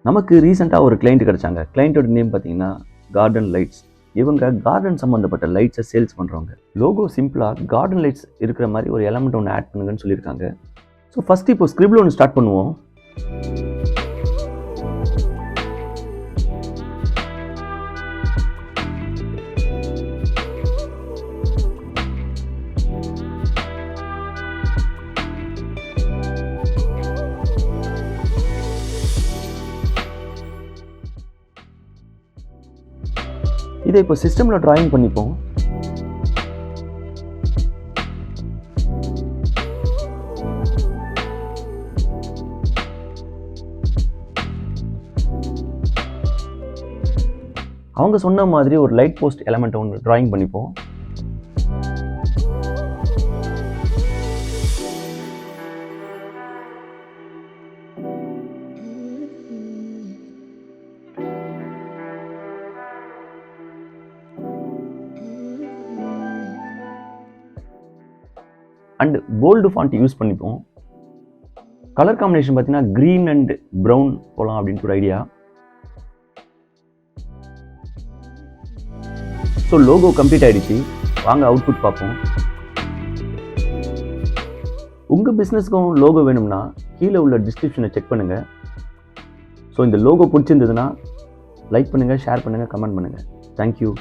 நமக்கு ரீசெண்டாக ஒரு கிளைண்ட் கிடைச்சாங்க. கிளைண்ட்டோட நேம் பார்த்தீங்கன்னா கார்டன் லைட்ஸ். இவங்க கார்டன் சம்மந்தப்பட்ட லைட்ஸை சேல்ஸ் பண்ணுறவங்க. லோகோ சிம்பிளாக கார்டன் லைட்ஸ் இருக்கிற மாதிரி ஒரு எலமெண்ட் ஒன்று ஆட் பண்ணுங்கன்னு சொல்லியிருக்காங்க. ஸோ ஃபஸ்ட்டு இப்போ ஸ்கிரிப்டில் ஒன்று ஸ்டார்ட் பண்ணுவோம். இதை இப்போ சிஸ்டமில் டிராயிங் பண்ணிப்போம். அவங்க சொன்ன மாதிரி ஒரு லைட் போஸ்ட் எலமெண்ட் ஒன்று டிராயிங் பண்ணிப்போம். அண்ட் போல்டு ஃபாண்ட் யூஸ் பண்ணிப்போம். கலர் காம்பினேஷன் பார்த்தீங்கன்னா க்ரீன் அண்ட் ப்ரௌன் போகலாம் அப்படின்னு ஒரு ஐடியா. ஸோ லோகோ கம்ப்ளீட் ஆகிடுச்சு. வாங்க அவுட்புட் பார்ப்போம். உங்கள் பிஸ்னஸ்க்கும் லோகோ வேணும்னா கீழே உள்ள டிஸ்கிரிப்ஷனை செக் பண்ணுங்கள். ஸோ இந்த லோகோ பிடிச்சிருந்ததுன்னா லைக் பண்ணுங்கள், ஷேர் பண்ணுங்கள், கமெண்ட் பண்ணுங்கள். தேங்க்யூ.